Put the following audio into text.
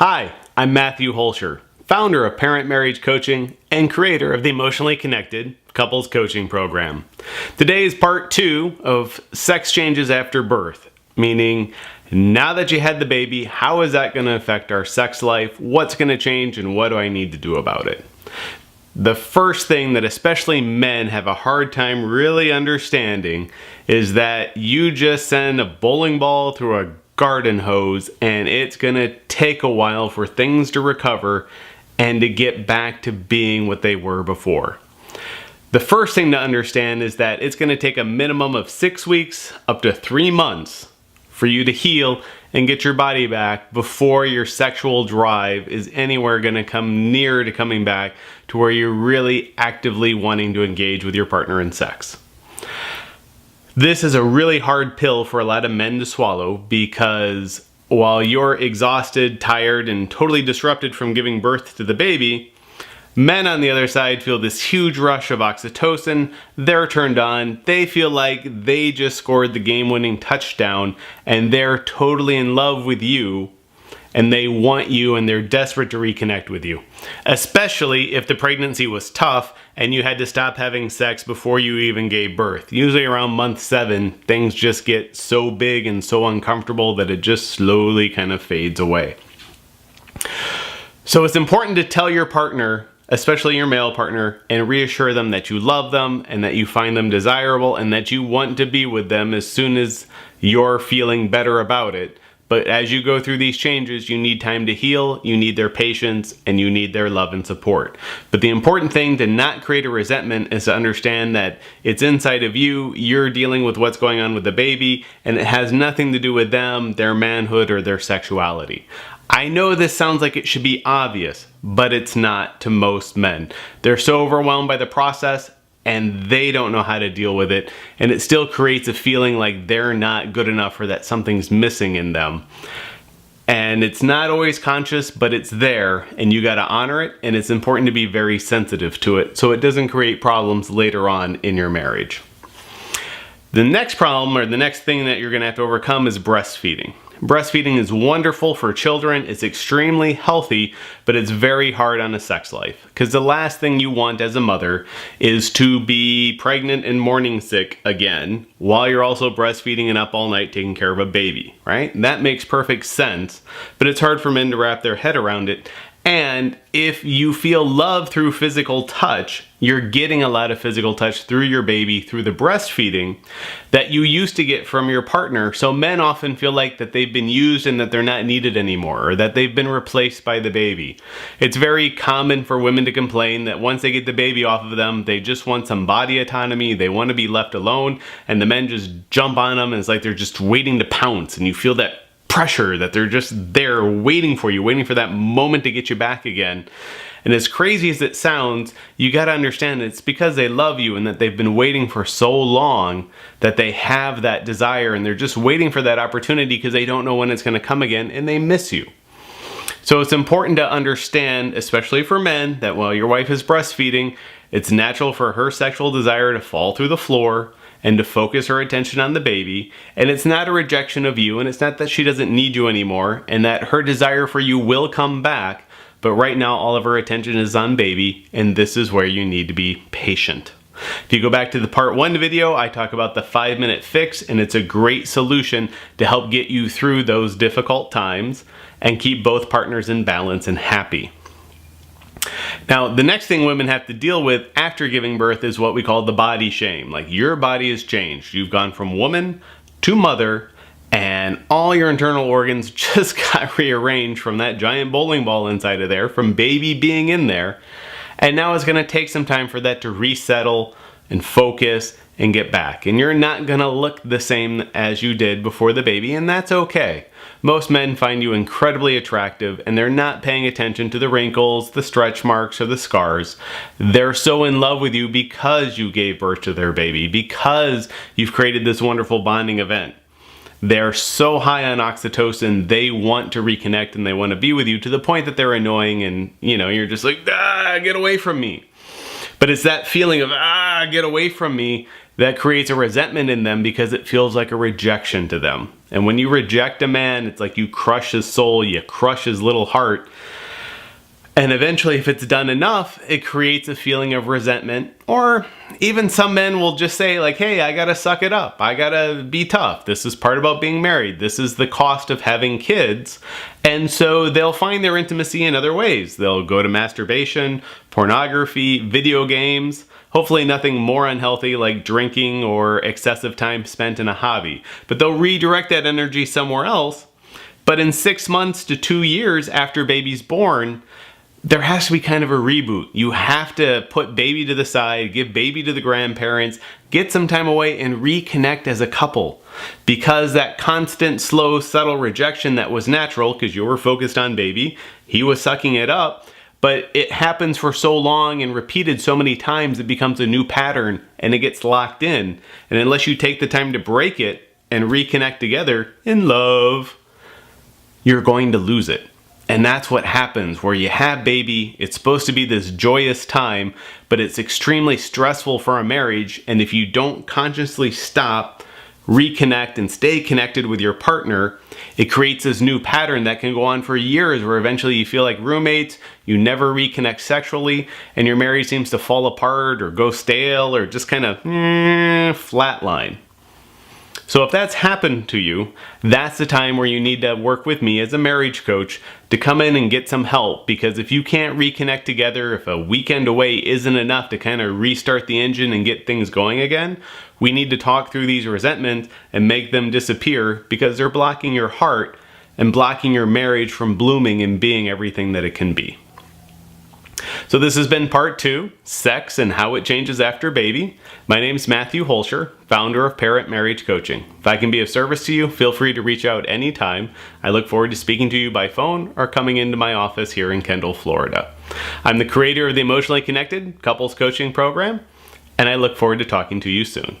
Hi, I'm Matthew Hoelscher, founder of Parent Marriage Coaching and creator of the Emotionally Connected Couples Coaching Program. Today is part 2 of sex changes after birth, meaning now that you had the baby, how is that going to affect our sex life? What's going to change and what do I need to do about it? The first thing that especially men have a hard time really understanding is that you just send a bowling ball through a garden hose and it's gonna take a while for things to recover and to get back to being what they were before. The first thing to understand is that it's gonna take a minimum of 6 weeks up to 3 months for you to heal and get your body back before your sexual drive is anywhere gonna come near to coming back to where you're really actively wanting to engage with your partner in sex. This is a really hard pill for a lot of men to swallow because while you're exhausted, tired, and totally disrupted from giving birth to the baby, men on the other side feel this huge rush of oxytocin. They're turned on. They feel like they just scored the game-winning touchdown and they're totally in love with you and they want you and they're desperate to reconnect with you. Especially if the pregnancy was tough and you had to stop having sex before you even gave birth. Usually around month 7, things just get so big and so uncomfortable that it just slowly kind of fades away. So it's important to tell your partner, especially your male partner, and reassure them that you love them and that you find them desirable and that you want to be with them as soon as you're feeling better about it. But as you go through these changes, you need time to heal, you need their patience, and you need their love and support. But the important thing to not create a resentment is to understand that it's inside of you, you're dealing with what's going on with the baby, and it has nothing to do with them, their manhood, or their sexuality. I know this sounds like it should be obvious, but it's not to most men. They're so overwhelmed by the process, and they don't know how to deal with it, and it still creates a feeling like they're not good enough or that something's missing in them. And it's not always conscious, but it's there, and you gotta honor it, and it's important to be very sensitive to it so it doesn't create problems later on in your marriage. The next problem, or the next thing that you're gonna have to overcome, is breastfeeding. Breastfeeding is wonderful for children, it's extremely healthy, but it's very hard on a sex life. Because the last thing you want as a mother is to be pregnant and morning sick again, while you're also breastfeeding and up all night taking care of a baby, right? That makes perfect sense, but it's hard for men to wrap their head around it. And if you feel love through physical touch, you're getting a lot of physical touch through your baby, through the breastfeeding that you used to get from your partner. So men often feel like that they've been used and that they're not needed anymore, or that they've been replaced by the baby. It's very common for women to complain that once they get the baby off of them, they just want some body autonomy, they want to be left alone, and the men just jump on them and it's like they're just waiting to pounce, and you feel that pressure that they're just there waiting for you, waiting for that moment to get you back again. And as crazy as it sounds, you got to understand it's because they love you and that they've been waiting for so long that they have that desire and they're just waiting for that opportunity because they don't know when it's going to come again and they miss you. So it's important to understand, especially for men, that while your wife is breastfeeding, it's natural for her sexual desire to fall through the floor and to focus her attention on the baby, and it's not a rejection of you, and it's not that she doesn't need you anymore, and that her desire for you will come back, but right now all of her attention is on baby, and this is where you need to be patient. If you go back to the part 1 video, I talk about the 5-minute fix, and it's a great solution to help get you through those difficult times and keep both partners in balance and happy. Now, the next thing women have to deal with after giving birth is what we call the body shame. Like, your body has changed. You've gone from woman to mother, and all your internal organs just got rearranged from that giant bowling ball inside of there, from baby being in there. And now it's going to take some time for that to resettle and focus and get back. And you're not going to look the same as you did before the baby, and that's okay. Most men find you incredibly attractive and they're not paying attention to the wrinkles, the stretch marks, or the scars. They're so in love with you because you gave birth to their baby, because you've created this wonderful bonding event. They're so high on oxytocin, they want to reconnect and they want to be with you to the point that they're annoying and, you're just like, get away from me. But it's that feeling of, get away from me, that creates a resentment in them because it feels like a rejection to them. And when you reject a man, it's like you crush his soul, you crush his little heart. And eventually, if it's done enough, it creates a feeling of resentment. Or even some men will just say like, hey, I gotta suck it up. I gotta be tough. This is part about being married. This is the cost of having kids. And so they'll find their intimacy in other ways. They'll go to masturbation, pornography, video games, hopefully nothing more unhealthy like drinking or excessive time spent in a hobby. But they'll redirect that energy somewhere else. But in 6 months to 2 years after baby's born, there has to be kind of a reboot. You have to put baby to the side, give baby to the grandparents, get some time away and reconnect as a couple. Because that constant, slow, subtle rejection that was natural because you were focused on baby, he was sucking it up, but it happens for so long and repeated so many times it becomes a new pattern and it gets locked in. And unless you take the time to break it and reconnect together in love, you're going to lose it. And that's what happens where you have baby. It's supposed to be this joyous time, but it's extremely stressful for a marriage. And if you don't consciously stop, reconnect, and stay connected with your partner, it creates this new pattern that can go on for years where eventually you feel like roommates, you never reconnect sexually, and your marriage seems to fall apart or go stale or just kind of flatline. So if that's happened to you, that's the time where you need to work with me as a marriage coach to come in and get some help. Because if you can't reconnect together, if a weekend away isn't enough to kind of restart the engine and get things going again, we need to talk through these resentments and make them disappear because they're blocking your heart and blocking your marriage from blooming and being everything that it can be. So this has been part 2, Sex and How It Changes After Baby. My name is Matthew Hoelscher, founder of Parent Marriage Coaching. If I can be of service to you, feel free to reach out anytime. I look forward to speaking to you by phone or coming into my office here in Kendall, Florida. I'm the creator of the Emotionally Connected Couples Coaching Program, and I look forward to talking to you soon.